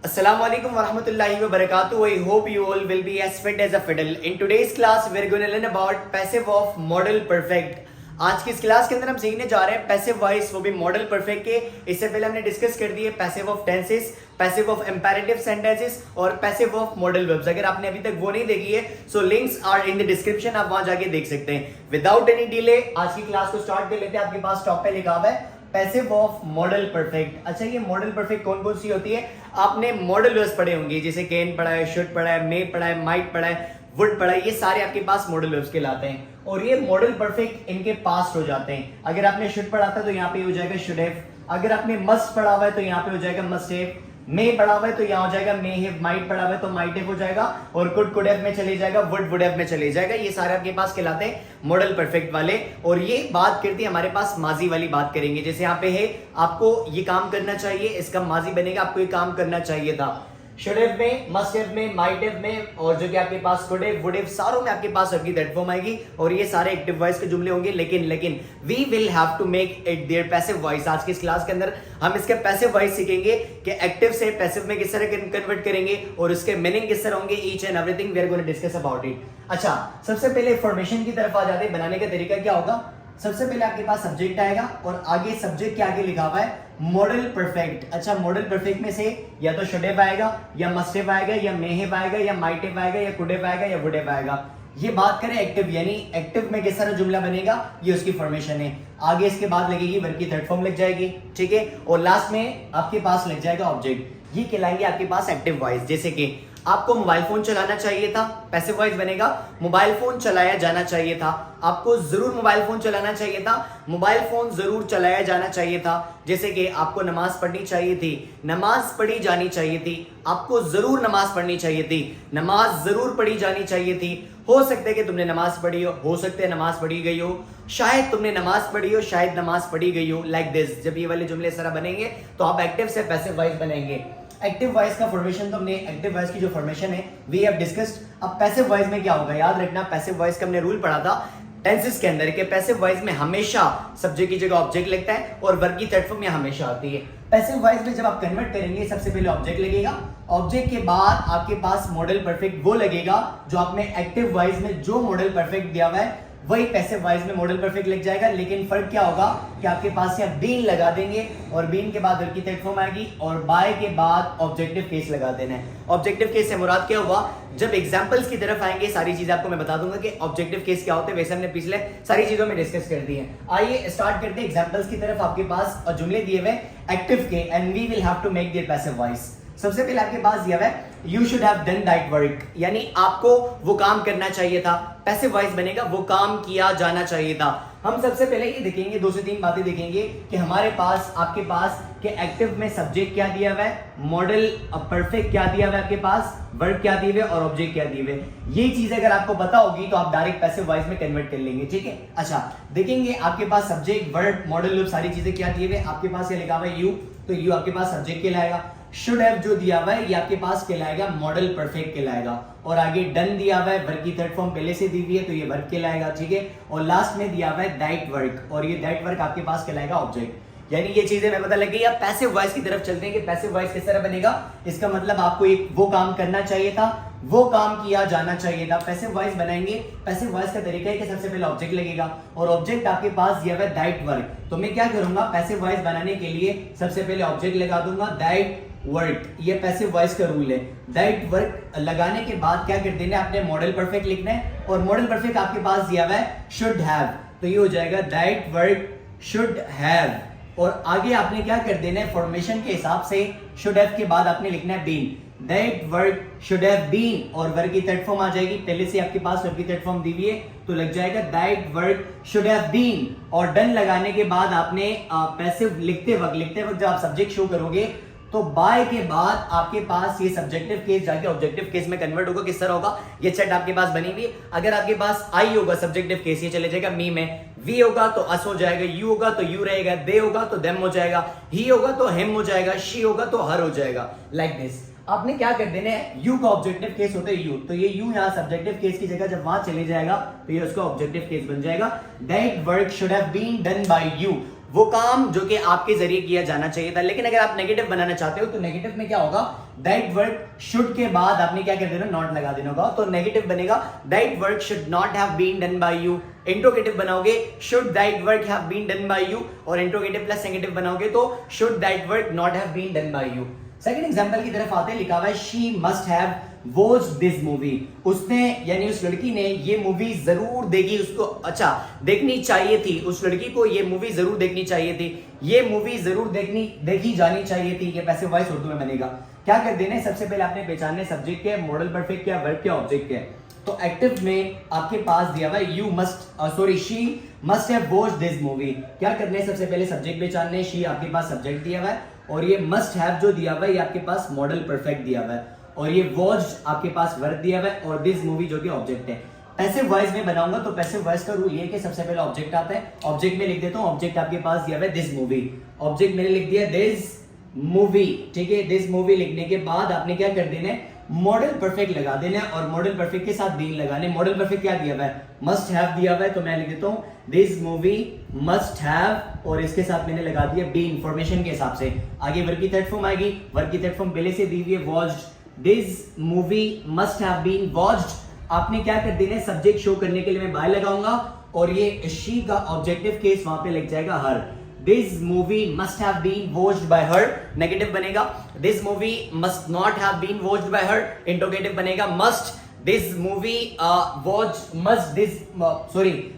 Assalamu alaikum warahmatullahi wabarakatuh. I hope you all will be as fit as a fiddle. In today's class, we're going to learn about passive of modal perfect. आज की इस class के अंदर हम सीखने जा रहे हैं पैसिव वॉइस, वो भी मॉडल परफेक्ट के। इससे पहले हमने डिस्कस कर दिए passive of tenses, passive of imperative sentences और पैसिव ऑफ मॉडल वर्ब्स। अगर आपने अभी तक वो नहीं देखी है so links are in the description, आप वहां जाके देख सकते हैं। विदाउट एनी डिले आज की क्लास को स्टार्ट कर लेते हैं। आपके पास टॉप पे लिखा हुआ है पैसिव ऑफ मॉडल परफेक्ट। अच्छा, ये मॉडल परफेक्ट कौन कौन सी होती है? आपने मॉडल वर्ब्स पढ़े होंगे, जैसे कैन पढ़ा है, शुड पढ़ा है, मे पढ़ा है, माइट पढ़ा है, वुड पढ़ा है, ये सारे आपके पास मॉडल वर्ब्स कहलाते हैं। और ये मॉडल परफेक्ट इनके पास्ट हो जाते हैं। अगर आपने शुड पढ़ा था तो यहाँ पे हो जाएगा शुड हैव। अगर आपने मस्ट पढ़ा हुआ है तो यहाँ पे हो जाएगा मस्ट हैव। मे पढ़ा हुआ है तो यहाँ हो जाएगा मे हैव। माइट पढ़ा हुआ है तो माइट हैव हो जाएगा। और कुड हैव में चले जाएगा, वुड हैव में चले जाएगा। ये सारे आपके पास कहलाते हैं मॉडल परफेक्ट वाले। और ये बात करती है हमारे पास माजी वाली बात करेंगे। जैसे यहाँ पे है आपको ये काम करना चाहिए, इसका माजी बनेगा आपको ये काम करना चाहिए था। शुड हैव में, मस्ट हैव में, माइट हैव में और जो कि आपके पास कुड हैव, वुड हैव, सारों में आपके पास आपकी दैट फॉर्म आएगी और ये सारे एक्टिव वॉइस के जुमले होंगे। लेकिन we will have to make it their passive voice. आज की इस क्लास के अंदर हम इसके पैसिव वॉइस सीखेंगे कि एक्टिव से पैसिव में किस तरह कन्वर्ट करेंगे और उसके मीनिंग किस तरह होंगे। Each and everything we are going to discuss about it. अच्छा, सबसे पहले फॉर्मेशन की तरफ आ जाते हैं। बनाने का तरीका क्या होगा? सबसे पहले आपके पास सब्जेक्ट आएगा और आगे सब्जेक्ट के आगे लिखा हुआ है मॉडल परफेक्ट। अच्छा, मॉडल परफेक्ट में से या तो शुड हैव आएगा, या मस्ट हैव आएगा, या मे हैव आएगा, या माइट हैव आएगा, या कुड हैव आएगा, या वुड हैव आएगा। ये बात करें एक्टिव, यानी एक्टिव में किस तरह जुमला बनेगा, ये उसकी फॉर्मेशन है। आगे इसके बाद लगेगी वर्ब की थर्ड फॉर्म लग जाएगी, ठीक है। और लास्ट में आपके पास लग जाएगा ऑब्जेक्ट। ये कहलाएंगे आपके पास एक्टिव वॉइस। जैसे कि आपको मोबाइल फोन चलाना चाहिए था, पैसिव वॉइस बनेगा मोबाइल फोन चलाया जाना चाहिए था। आपको जरूर मोबाइल फोन चलाना चाहिए था, मोबाइल फोन जरूर चलाया जाना चाहिए था। जैसे कि आपको नमाज पढ़नी चाहिए थी, नमाज पढ़ी जानी चाहिए थी। आपको जरूर नमाज पढ़नी चाहिए थी, नमाज जरूर पढ़ी जानी चाहिए थी। हो सकता है कि तुमने नमाज पढ़ी हो सकता है नमाज पढ़ी गई हो, शायद तुमने नमाज पढ़ी हो, शायद नमाज पढ़ी गई हो। लाइक दिस, जब ये वाले जुमले इस तरह बनेंगे तो आप एक्टिव से पैसिव वॉइस बनेंगे। एक्टिव वॉइस का फॉर्मेशन तो हमने, एक्टिव वॉइस की जो फॉर्मेशन है वी हैव डिस्कस्ड। अब पैसिव वॉइस में क्या होगा, याद रखना पैसिव वॉइस का हमने रूल पढ़ा था टेंसेस के अंदर कि पैसिव वॉइस में हमेशा सब्जेक्ट की जगह ऑब्जेक्ट लगता है और वर्ब की थर्ड फॉर्म में हमेशा आती है। पैसिव वॉइस में जब आप कन्वर्ट करेंगे सबसे पहले ऑब्जेक्ट लगेगा, ऑब्जेक्ट के बाद आपके पास मॉडल परफेक्ट वो लगेगा जो आपने एक्टिव वॉइस में जो मॉडल परफेक्ट दिया हुआ है वही पैसिव वॉइस में मॉडल परफेक्ट लग जाएगा। लेकिन फर्क क्या होगा कि आपके पास यहाँ बीन लगा देंगे और बीन के बाद वर्ब की थर्ड फॉर्म आएगी और बाय के बाद ऑब्जेक्टिव केस लगा देना है। ऑब्जेक्टिव केस से मुराद क्या हुआ? जब एग्जांपल्स की तरफ आएंगे सारी चीजें आपको मैं बता दूंगा कि ऑब्जेक्टिव केस क्या होते हैं। वैसे हमने पिछले सारी चीजों में डिस्कस कर दी है। आइए स्टार्ट करते हैं एग्जांपल्स की तरफ। आपके पास जुमले दिए हुए एक्टिव के and we will have to make their passive voice. सबसे पहले आपके पास दिया हुआ है you should have done that work, यानी आपको वो काम करना चाहिए था। पैसिव वॉइस बनेगा वो काम किया जाना चाहिए था। हम सबसे पहले ये देखेंगे, दो से तीन बातें देखेंगे कि हमारे पास आपके पास कि एक्टिव में सब्जेक्ट क्या दिया हुआ है, मॉडल परफेक्ट क्या दिया हुआ है, आपके पास वर्ब क्या दिए हुए और ऑब्जेक्ट क्या दिए हुए। ये चीज अगर आपको पता होगी तो आप डायरेक्ट पैसिव वॉइस में कन्वर्ट कर लेंगे, ठीक है। अच्छा, देखेंगे आपके पास सब्जेक्ट, वर्ब, मॉडल, सारी चीजें क्या दिए हुए। आपके पास ये लिखा हुआ है यू, तो यू आपके पास सब्जेक्ट कहलाएगा। शुड हैव जो दिया हुआ है ये आपके पास कहलाएगा मॉडल परफेक्ट कहलाएगा। और आगे डन दिया हुआ है, वर्ब की थर्ड फॉर्म पहले से दी हुई है तो ये वर्ब कहलाएगा, ठीक है। और लास्ट में दिया हुआ है दैट वर्क और ये दैट वर्क आपके पास कहलाएगा ऑब्जेक्ट। यानी ये चीजें मैं पता लग गई। अब पैसिव वॉइस की तरफ चलते हैं कि पैसिव वॉइस किस तरह बनेगा। इसका मतलब आपको एक वो काम करना चाहिए था, वो काम किया जाना चाहिए था। पैसिव वॉइस बनाएंगे। पैसिव वॉइस का तरीका है कि सबसे पहले ऑब्जेक्ट लगेगा और ऑब्जेक्ट आपके पास दिया हुआ है दैट वर्क। तो मैं क्या करूंगा, पैसिव वॉइस बनाने के लिए सबसे पहले ऑब्जेक्ट लगा दूंगा दैट वर्क। ये पैसिव वॉइस का रूल है। दैट वर्क लगाने के बाद क्या कर देना है, आपने मॉडल परफेक्ट लिखना है और मॉडल परफेक्ट आपके पास दिया हुआ है शुड हैव, तो ये हो जाएगा दैट वर्क शुड हैव। और आगे आपने क्या कर देना है, फॉर्मेशन के हिसाब से शुड हैव के बाद आपने लिखना है been. That work should have been और वर्ब की थर्ड फॉर्म आ जाएगी। पहले से आपके पास वर्ब की थर्ड फॉर्म दी हुई है तो लग जाएगा that work should have been. और डन लगाने के बाद आपने पैसिव लिखते वक्त जब आप सब्जेक्ट शो करोगे तो बाय के बाद आपके पास ये सब्जेक्टिव केस जाके ऑब्जेक्टिव केस में कन्वर्ट होगा। किस तरह होगा, ये चैट आपके पास बनी हुई है। अगर आपके पास आई होगा सब्जेक्टिव केस, ये चले जाएगा मी में। वी होगा तो अस हो जाएगा, यू होगा तो यू रहेगा, दे होगा तो देम हो जाएगा, ही होगा तो हिम हो जाएगा, शी होगा तो हर हो जाएगा। लाइक दिस आपने क्या कर देना है, यू का ऑब्जेक्टिव केस होता है यू, तो ये यू यहाँ सब्जेक्टिव केस की जगह जब वहां चले जाएगा तो ये उसका ऑब्जेक्टिव केस बन जाएगा। That work should have been done by you. वो काम जो कि आपके जरिए किया जाना चाहिए था। लेकिन अगर आप नेगेटिव बनाना चाहते हो तो नेगेटिव में क्या होगा, दैट वर्क शुड के बाद आपने क्या कर देना, नॉट लगा देना होगा, तो नेगेटिव बनेगा that work should not have been done by you. Interrogative बनाओगे should that work have been done by you, और इंट्रोगेटिव प्लस नेगेटिव बनाओगे तो should that work not have been done by you. Second example की तरफ आते हैं, लिखा हुआ है she must have watched this movie. उसने यानी उस लड़की ने ये मूवी जरूर देखी, उसको अच्छा देखनी चाहिए थी, उस लड़की को ये मूवी जरूर देखनी चाहिए थी, ये मूवी जरूर देखी जानी चाहिए थी। ये पैसिव वॉइस उर्दू में बनेगा। क्या कर देना, सबसे पहले आपने पहचानने सब्जेक्ट क्या है, मॉडल परफेक्ट क्या, वर्ब क्या, ऑब्जेक्ट क्या है। तो एक्टिव में आपके पास दिया हुआ है you must she must have watched this movie. क्या करने, सबसे पहले सब्जेक्ट पहचानने, शी आपके पास सब्जेक्ट दिया हुआ है, और ये मस्ट हैव जो दिया हुआ है ये आपके पास मॉडल परफेक्ट दिया हुआ है, और ये वॉच्ड आपके पास वर्ब दिया हुआ है, और दिस मूवी जो कि ऑब्जेक्ट है। पैसिव वॉइस में बनाऊंगा तो पैसिव वॉइस का रूल ये है कि सबसे पहले ऑब्जेक्ट आता है, ऑब्जेक्ट में लिख देता हूं, ऑब्जेक्ट आपके पास दिया हुआ है दिस मूवी, ऑब्जेक्ट मैंने लिख दिया दिस मूवी, ठीक है। दिस मूवी लिखने के बाद आपने क्या कर देना है, मॉडल परफेक्ट लगा देना है, और मॉडल परफेक्ट के साथ बीन लगाने। मॉडल परफेक्ट क्या दिया हुआ है, मस्ट हैव दिया हुआ है, तो मैं लिख देता हूं दिस मूवी मस्ट हैव, और इसके साथ मैंने लगा दिया बीन फॉर्मेशन के हिसाब से। आगे वर्ब की थर्ड फॉर्म आएगी, वर्ब की थर्ड फॉर्म पहले से दी हुई है watched, this movie must have been watched. आपने क्या कर देना है, सब्जेक्ट शो करने के लिए मैं बाय लगाऊंगा, और ये शी का ऑब्जेक्टिव केस वहां पे लग जाएगा हर। This movie must have been watched by her, negative बनेगा। This movie must not have been watched by her, interrogative बनेगा must। This movie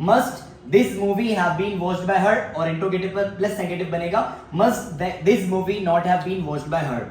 must this movie have been watched by her, और interrogative plus negative बनेगा must this movie not have been watched by her।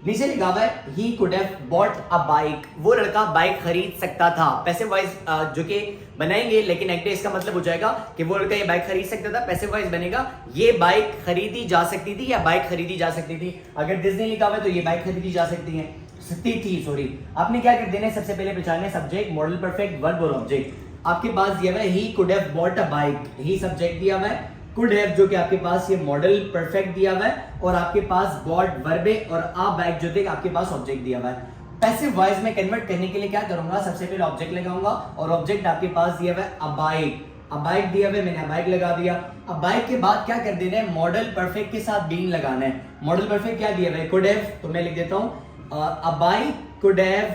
नीचे लिखा हुआ है he could have bought a bike, वो लड़का bike खरीद सकता था। पैसिव वॉइस जो कि बनाएंगे, लेकिन एक्टिव इसका मतलब हो जाएगा कि वो लड़का ये बाइक खरीद सकता था। पैसिव वॉइस बनेगा ये बाइक खरीदी जा सकती थी, या बाइक खरीदी जा सकती थी। अगर दिस नहीं लिखा हुआ है तो ये बाइक खरीदी जा सकती थी सॉरी। आपने क्या कर देना है, सबसे पहले पहचानने सब्जेक्ट, मॉडल परफेक्ट, वर्ब और ऑब्जेक्ट। आपके पास दिया हुआ है he could have bought a bike, he subject दिया हुआ है, could have जो कि आपके पास ये मॉडल परफेक्ट दिया हुआ है, और आपके पास bought वर्ब है, और a bike जो थे आपके पास ऑब्जेक्ट दिया हुआ है। पैसिव वॉइस में कन्वर्ट करने के लिए क्या करूंगा, सबसे पहले ऑब्जेक्ट लगाऊंगा, और ऑब्जेक्ट आपके पास दिया हुआ है a बाइक दिया हुआ है, मैंने a बाइक लगा दिया। अब बाइक के बाद क्या कर देना है, मॉडल परफेक्ट के साथ बीन लगाना है। मॉडल परफेक्ट क्या दिया हुआ है, could have, तो मैं लिख देता हूं a bike could have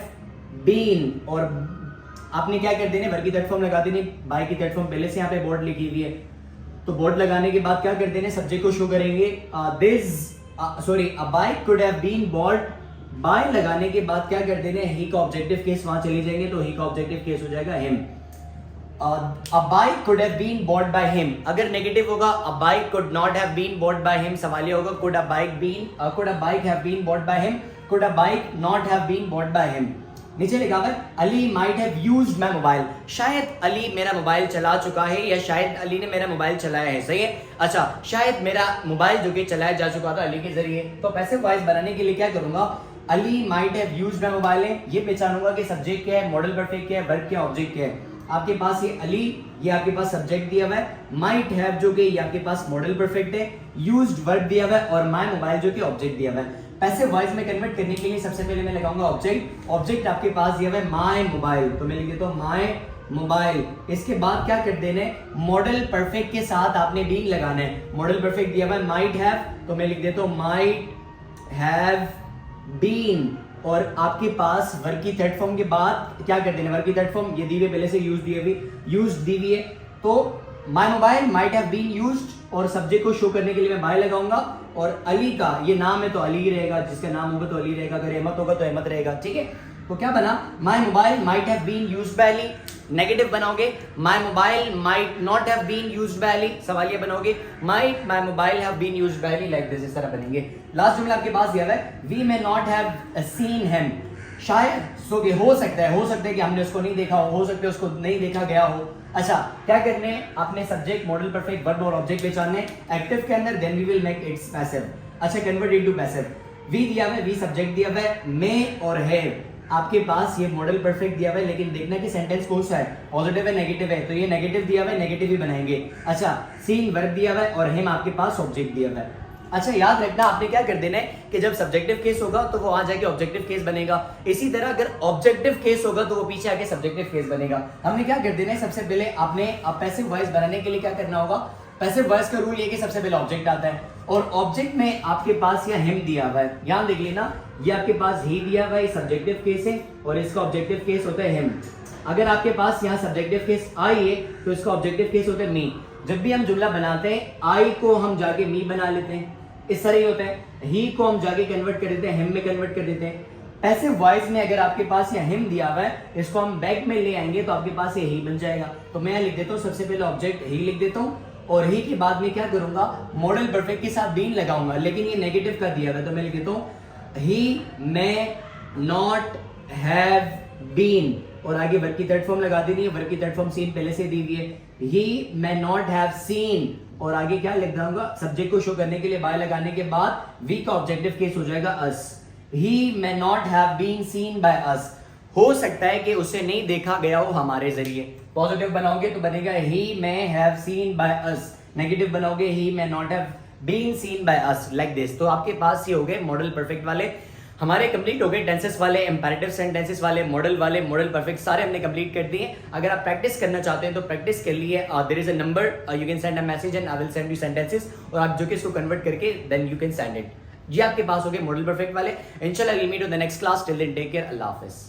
been, और आपने क्या कर देना है, वर्ब की थर्ड फॉर्म लगा देनी, बाइक की थर्ड फॉर्म पहले से यहाँ पे बोर्ड लिखी हुई है, तो बोर्ड लगाने के बाद क्या कर देने, सब्जेक्ट को शो करेंगे a bike could have been bought, by लगाने के बाद क्या कर देने, ही का ऑब्जेक्टिव केस वहां चले जाएंगे, तो ही का ऑब्जेक्टिव केस हो जाएगा him. a bike could have been bought by him, अगर नेगेटिव होगा a bike could not have been bought by him, सवाल ये होगा could a bike have been bought by him, could a bike not have been bought by him। नीचे लिखा हुआ है Ali might have used my mobile, शायद अली मेरा mobile चला चुका है, या शायद अली ने मेरा मोबाइल चलाया है। सही है, अच्छा शायद मेरा मोबाइल जो कि चलाया जा चुका था अली के जरिए। तो पैसिव वॉइस बनाने के लिए क्या करूंगा, Ali might have used my mobile है, ये पहचानूंगा कि सब्जेक्ट क्या है, मॉडल परफेक्ट क्या है, वर्ब क्या, ऑब्जेक्ट क्या है। आपके पास ये अली, ये आपके पास सब्जेक्ट दिया हुआ है, might have जो कि ये आपके पास मॉडल परफेक्ट है, used वर्ब दिया हुआ है, और my मोबाइल जो कि ऑब्जेक्ट दिया हुआ है। पैसिव वॉइस में कन्वर्ट करने के लिए सबसे पहले मैं लगाऊंगा ऑब्जेक्ट, ऑब्जेक्ट आपके पास दिया हुआ है माय मोबाइल, तो मैं लिख देता हूं माय मोबाइल। इसके बाद क्या कर देना है, मॉडल परफेक्ट के साथ आपने बीन लगाना है। मॉडल परफेक्ट दिया हुआ है माइट हैव, तो मैं लिख देता हूं माइट हैव बीन, और आपके पास वर्ब की थर्ड फॉर्म के बाद क्या कर देना, वर्ब की थर्ड फॉर्म ये दी हुई पहले से यूज दी हुई है, तो my mobile might have been used, और सब्जेक्ट को शो करने के लिए मैं बाय लगाऊंगा, और अली का ये नाम है तो अली ही रहेगा, जिसका नाम होगा तो अली रहेगा, अगर अहमद होगा तो अहमद रहेगा। ठीक है, तो क्या बना, my mobile might have been used by Ali. Negative बनाओगे, my mobile might not have been used by Ali. सवालिया बनाओगे, might my mobile have been used by Ali, like this, इस तरह बनेंगे। लास्ट जुमला आपके पास दिया हुआ है we may not have seen him, शायद हो सकता है कि हमने उसको नहीं देखा हो सकता है उसको नहीं देखा गया हो। अच्छा क्या करने, आपने सब्जेक्ट, मॉडल परफेक्ट, वर्ब और ऑब्जेक्ट पहचानने एक्टिव के अंदर, then we will make its passive. अच्छा कन्वर्ट इनटू पैसिव, वी दिया हुआ है, वी सब्जेक्ट दिया हुआ है, मे और है आपके पास ये मॉडल परफेक्ट दिया हुआ है, लेकिन देखना कि सेंटेंस कौन सा है, पॉजिटिव है नेगेटिव है, तो ये नेगेटिव दिया हुआ है, नेगेटिव ही बनाएंगे। अच्छा सीन वर्ब दिया हुआ है, और हिम आपके पास ऑब्जेक्ट दिया हुआ है। अच्छा याद रखना, आपने क्या कर देना है कि जब सब्जेक्टिव केस होगा तो वो आ जाके ऑब्जेक्टिव केस बनेगा, इसी तरह अगर ऑब्जेक्टिव केस होगा तो वो पीछे आके सब्जेक्टिव केस बनेगा। हमने क्या कर देना है, सबसे पहले आपने पैसिव वॉइस बनाने के लिए क्या करना होगा, पैसिव वॉइस का रूल ये कि सबसे पहले ऑब्जेक्ट आता है और ऑब्जेक्ट में आपके पास या हिम दिया हुआ है, यहां देख लेना ये आपके पास ही दिया हुआ है, सब्जेक्टिव केस है और इसका ऑब्जेक्टिव केस होता है हिम। अगर आपके पास यहाँ सब्जेक्टिव केस आई है तो इसका ऑब्जेक्टिव केस होता है मी। जब भी हम जुमला बनाते हैं आई को हम जाके मी बना लेते हैं, इस तरह ही होता है। ही को हम जाके कन्वर्ट कर देते हैं, हिम में कन्वर्ट कर देते हैं। पैसिव वॉइस में अगर आपके पास यहाँ हिम दिया हुआ है, इसको हम बैक में ले आएंगे तो आपके पास ये ही बन जाएगा। तो मैं लिख देता हूँ, सबसे पहले ऑब्जेक्ट ही लिख देता हूँ और ही के बाद में क्या करूंगा, मॉडल परफेक्ट के साथ बीन लगाऊंगा, लेकिन ये नेगेटिव का दिया हुआ है तो मैं लिख देता हूँ ही मे नॉट हैव बीन और आगे वर्क की थर्ड फॉर्म लगा देनी है। वर्क की थर्ड फॉर्म सीन पहले से दी हुई है। ही मे नॉट हैव सीन और आगे क्या लिख दूंगा, सब्जेक्ट को शो करने के लिए बाय लगाने के बाद वी का ऑब्जेक्टिव केस हो जाएगा us. He may not have been seen by us, हो सकता है कि उसे नहीं देखा गया हो हमारे जरिए। पॉजिटिव बनाओगे तो बनेगा he may have seen by us, negative बनाओगे he may not have been seen by us, like this. तो आपके पास ये हो गए मॉडल परफेक्ट वाले हमारे कंप्लीट हो गए, टेंसेस वाले, इंपेरेटिव सेंटेंसेस वाले, मॉडल परफेक्ट सारे हमने कंप्लीट कर दिए। अगर आप प्रैक्टिस करना चाहते हैं तो प्रैक्टिस के लिए there is a number, you can send a message and I will send you sentences और आप जो कि इसको कन्वर्ट करके then you can send it. ये आपके पास हो गए मॉडल परफेक्ट वाले। इंशाल्लाह will meet in the next class, till then take care, अल्लाह हाफिज।